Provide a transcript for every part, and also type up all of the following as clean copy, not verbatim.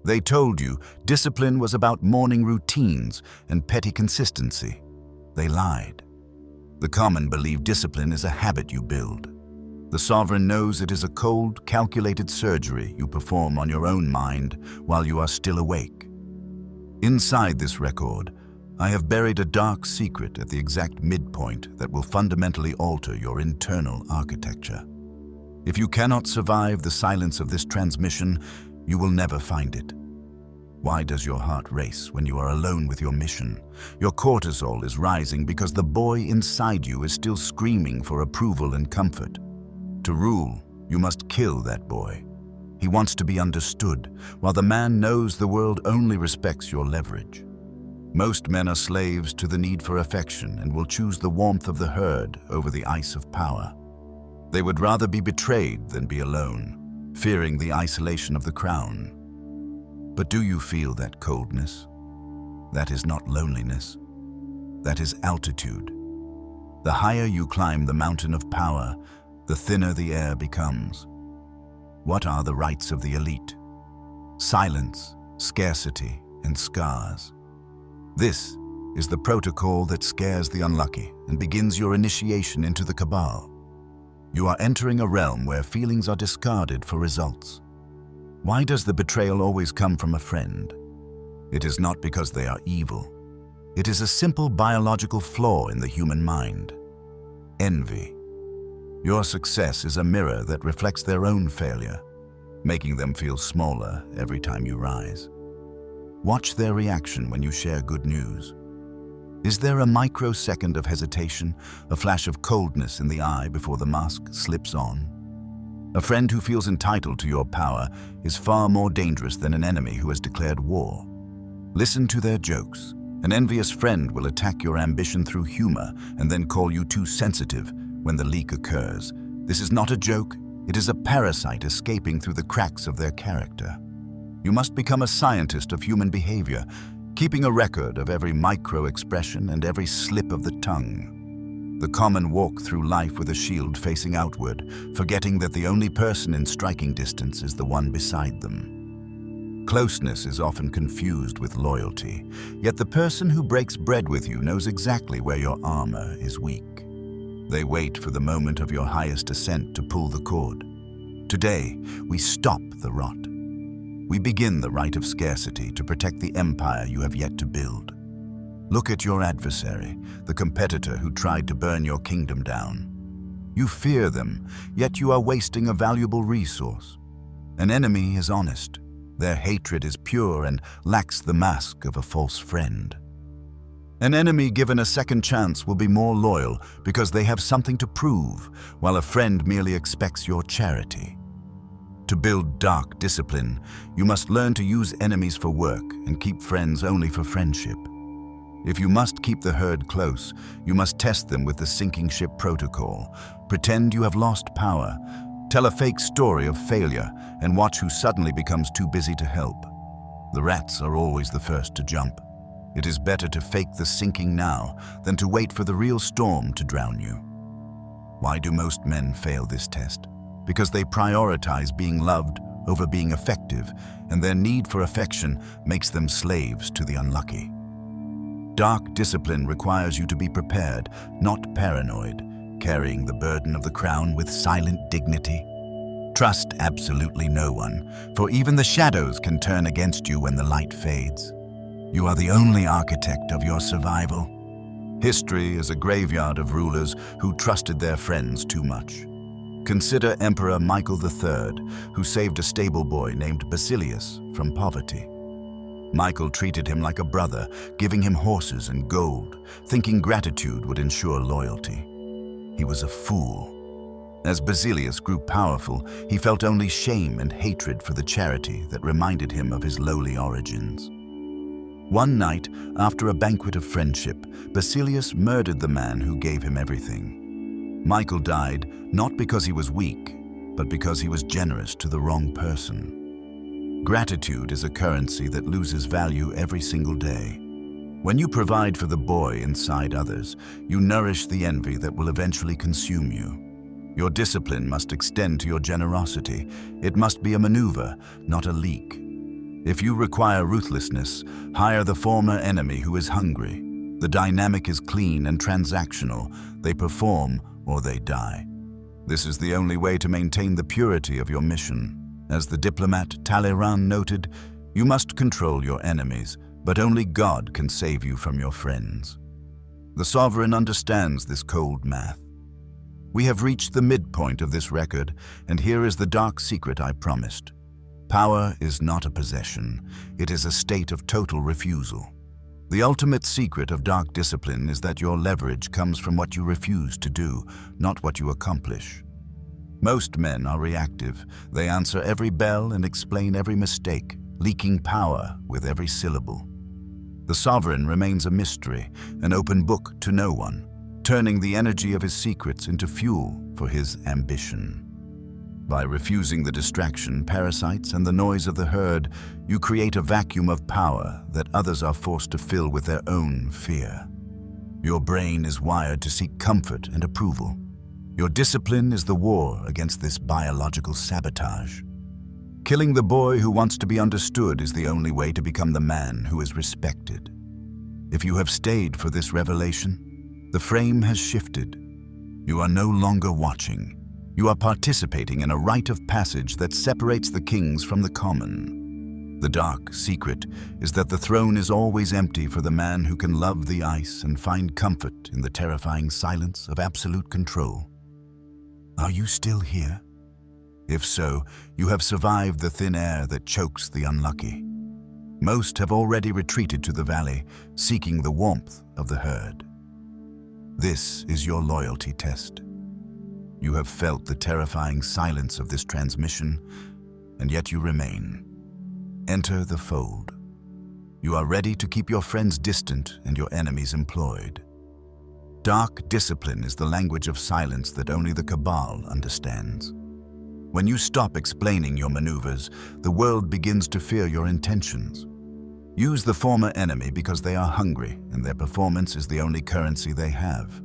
They told you discipline was about morning routines and petty consistency. They lied. The common believe discipline is a habit you build. The sovereign knows it is a cold, calculated surgery you perform on your own mind while you are still awake. Inside this record, I have buried a dark secret at the exact midpoint that will fundamentally alter your internal architecture. If you cannot survive the silence of this transmission, you will never find it. Why does your heart race when you are alone with your mission? Your cortisol is rising because the boy inside you is still screaming for approval and comfort. To rule, you must kill that boy. He wants to be understood, while the man knows the world only respects your leverage. Most men are slaves to the need for affection and will choose the warmth of the herd over the ice of power. They would rather be betrayed than be alone, fearing the isolation of the crown. But do you feel that coldness? That is not loneliness. That is altitude. The higher you climb the mountain of power, the thinner the air becomes. What are the rights of the elite? Silence, scarcity, and scars. This is the protocol that scares the unlucky and begins your initiation into the cabal. You are entering a realm where feelings are discarded for results. Why does the betrayal always come from a friend? It is not because they are evil. It is a simple biological flaw in the human mind. Envy. Your success is a mirror that reflects their own failure, making them feel smaller every time you rise. Watch their reaction when you share good news. Is there a microsecond of hesitation, a flash of coldness in the eye before the mask slips on? A friend who feels entitled to your power is far more dangerous than an enemy who has declared war. Listen to their jokes. An envious friend will attack your ambition through humor and then call you too sensitive when the leak occurs. This is not a joke, it is a parasite escaping through the cracks of their character. You must become a scientist of human behavior, keeping a record of every micro-expression and every slip of the tongue. The common walk through life with a shield facing outward, forgetting that the only person in striking distance is the one beside them. Closeness is often confused with loyalty, yet the person who breaks bread with you knows exactly where your armor is weak. They wait for the moment of your highest ascent to pull the cord. Today, we stop the rot. We begin the right of scarcity to protect the empire you have yet to build. Look at your adversary, the competitor who tried to burn your kingdom down. You fear them, yet you are wasting a valuable resource. An enemy is honest. Their hatred is pure and lacks the mask of a false friend. An enemy given a second chance will be more loyal because they have something to prove, while a friend merely expects your charity. To build dark discipline, you must learn to use enemies for work and keep friends only for friendship. If you must keep the herd close, you must test them with the sinking ship protocol. Pretend you have lost power. Tell a fake story of failure and watch who suddenly becomes too busy to help. The rats are always the first to jump. It is better to fake the sinking now than to wait for the real storm to drown you. Why do most men fail this test? Because they prioritize being loved over being effective, and their need for affection makes them slaves to the unlucky. Dark discipline requires you to be prepared, not paranoid, carrying the burden of the crown with silent dignity. Trust absolutely no one, for even the shadows can turn against you when the light fades. You are the only architect of your survival. History is a graveyard of rulers who trusted their friends too much. Consider Emperor Michael III, who saved a stable boy named Basilius from poverty. Michael treated him like a brother, giving him horses and gold, thinking gratitude would ensure loyalty. He was a fool. As Basilius grew powerful, he felt only shame and hatred for the charity that reminded him of his lowly origins. One night, after a banquet of friendship, Basilius murdered the man who gave him everything. Michael died not because he was weak, but because he was generous to the wrong person. Gratitude is a currency that loses value every single day. When you provide for the boy inside others, you nourish the envy that will eventually consume you. Your discipline must extend to your generosity. It must be a maneuver, not a leak. If you require ruthlessness, hire the former enemy who is hungry. The dynamic is clean and transactional. They perform or they die. This is the only way to maintain the purity of your mission. As the diplomat Talleyrand noted, you must control your enemies, but only God can save you from your friends. The sovereign understands this cold math. We have reached the midpoint of this record, and here is the dark secret I promised. Power is not a possession. It is a state of total refusal. The ultimate secret of dark discipline is that your leverage comes from what you refuse to do, not what you accomplish. Most men are reactive. They answer every bell and explain every mistake, leaking power with every syllable. The sovereign remains a mystery, an open book to no one, turning the energy of his secrets into fuel for his ambition. By refusing the distraction, parasites, and the noise of the herd, you create a vacuum of power that others are forced to fill with their own fear. Your brain is wired to seek comfort and approval. Your discipline is the war against this biological sabotage. Killing the boy who wants to be understood is the only way to become the man who is respected. If you have stayed for this revelation, the frame has shifted. You are no longer watching. You are participating in a rite of passage that separates the kings from the common. The dark secret is that the throne is always empty for the man who can love the ice and find comfort in the terrifying silence of absolute control. Are you still here? If so, you have survived the thin air that chokes the unlucky. Most have already retreated to the valley, seeking the warmth of the herd. This is your loyalty test. You have felt the terrifying silence of this transmission, and yet you remain. Enter the fold. You are ready to keep your friends distant and your enemies employed. Dark discipline is the language of silence that only the cabal understands. When you stop explaining your maneuvers, the world begins to fear your intentions. Use the former enemy because they are hungry, and their performance is the only currency they have.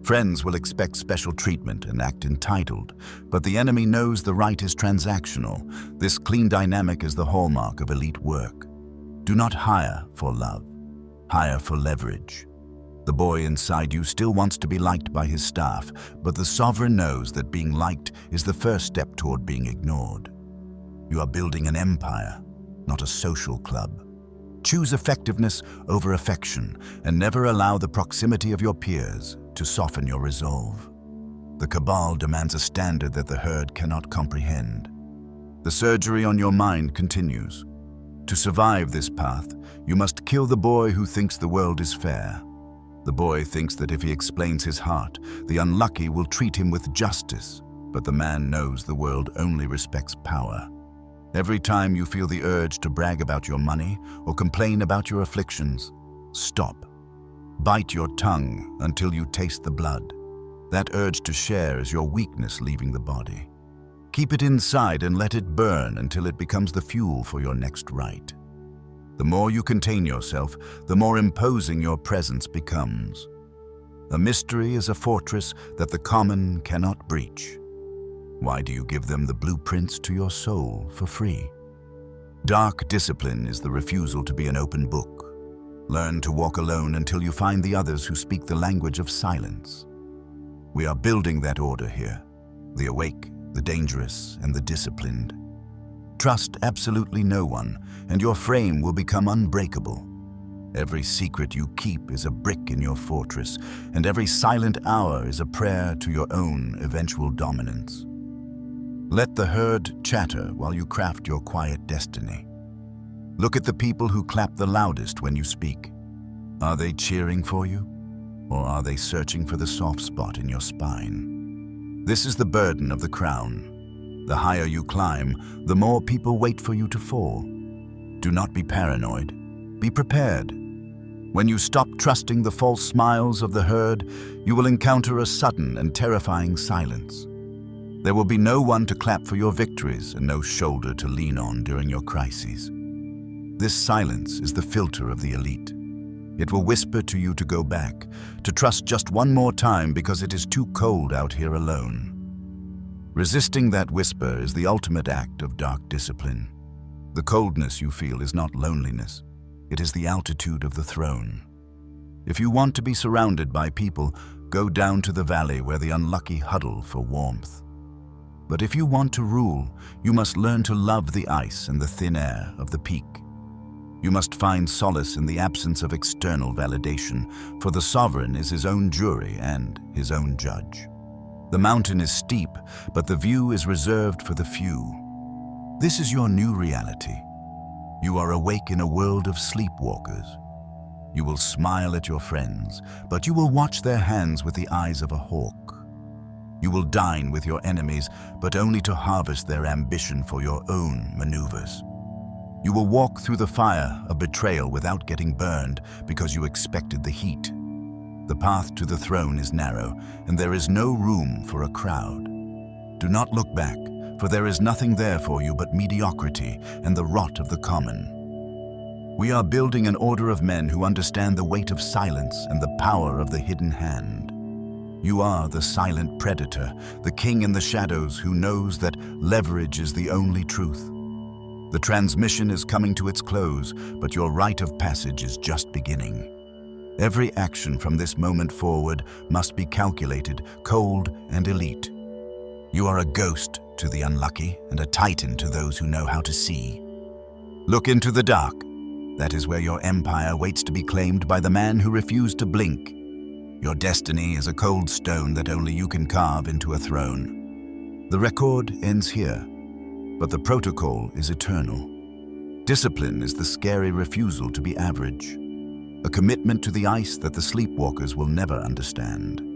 Friends will expect special treatment and act entitled, but the enemy knows the right is transactional. This clean dynamic is the hallmark of elite work. Do not hire for love. Hire for leverage. The boy inside you still wants to be liked by his staff, but the sovereign knows that being liked is the first step toward being ignored. You are building an empire, not a social club. Choose effectiveness over affection, and never allow the proximity of your peers to soften your resolve. The cabal demands a standard that the herd cannot comprehend. The surgery on your mind continues. To survive this path, you must kill the boy who thinks the world is fair. The boy thinks that if he explains his heart, the unlucky will treat him with justice, but the man knows the world only respects power. Every time you feel the urge to brag about your money or complain about your afflictions, stop. Bite your tongue until you taste the blood. That urge to share is your weakness leaving the body. Keep it inside and let it burn until it becomes the fuel for your next rite. The more you contain yourself, the more imposing your presence becomes. A mystery is a fortress that the common cannot breach. Why do you give them the blueprints to your soul for free? Dark discipline is the refusal to be an open book. Learn to walk alone until you find the others who speak the language of silence. We are building that order here, the awake, the dangerous, and the disciplined. Trust absolutely no one, and your frame will become unbreakable. Every secret you keep is a brick in your fortress, and every silent hour is a prayer to your own eventual dominance. Let the herd chatter while you craft your quiet destiny. Look at the people who clap the loudest when you speak. Are they cheering for you, or are they searching for the soft spot in your spine? This is the burden of the crown. The higher you climb, the more people wait for you to fall. Do not be paranoid. Be prepared. When you stop trusting the false smiles of the herd, you will encounter a sudden and terrifying silence. There will be no one to clap for your victories and no shoulder to lean on during your crises. This silence is the filter of the elite. It will whisper to you to go back, to trust just one more time because it is too cold out here alone. Resisting that whisper is the ultimate act of dark discipline. The coldness you feel is not loneliness. It is the altitude of the throne. If you want to be surrounded by people, go down to the valley where the unlucky huddle for warmth. But if you want to rule, you must learn to love the ice and the thin air of the peak. You must find solace in the absence of external validation, for the sovereign is his own jury and his own judge. The mountain is steep, but the view is reserved for the few. This is your new reality. You are awake in a world of sleepwalkers. You will smile at your friends, but you will watch their hands with the eyes of a hawk. You will dine with your enemies, but only to harvest their ambition for your own maneuvers. You will walk through the fire of betrayal without getting burned because you expected the heat. The path to the throne is narrow, and there is no room for a crowd. Do not look back, for there is nothing there for you but mediocrity and the rot of the common. We are building an order of men who understand the weight of silence and the power of the hidden hand. You are the silent predator, the king in the shadows who knows that leverage is the only truth. The transmission is coming to its close, but your rite of passage is just beginning. Every action from this moment forward must be calculated, cold, and elite. You are a ghost to the unlucky and a titan to those who know how to see. Look into the dark. That is where your empire waits to be claimed by the man who refused to blink. Your destiny is a cold stone that only you can carve into a throne. The record ends here, but the protocol is eternal. Discipline is the scary refusal to be average, a commitment to the ice that the sleepwalkers will never understand.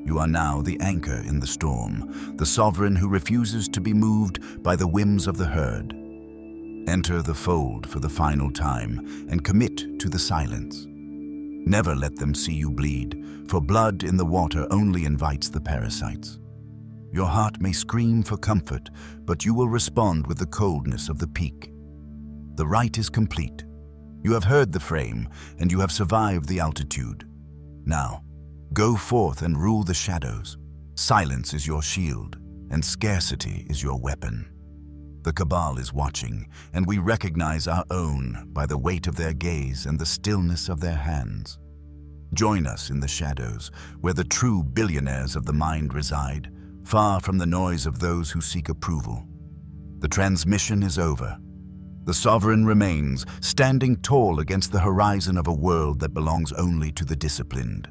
You are now the anchor in the storm, the sovereign who refuses to be moved by the whims of the herd. Enter the fold for the final time and commit to the silence. Never let them see you bleed, for blood in the water only invites the parasites. Your heart may scream for comfort, but you will respond with the coldness of the peak. The rite is complete. You have heard the frame, and you have survived the altitude. Now, go forth and rule the shadows. Silence is your shield, and scarcity is your weapon. The cabal is watching, and we recognize our own by the weight of their gaze and the stillness of their hands. Join us in the shadows, where the true billionaires of the mind reside, far from the noise of those who seek approval. The transmission is over. The sovereign remains, standing tall against the horizon of a world that belongs only to the disciplined.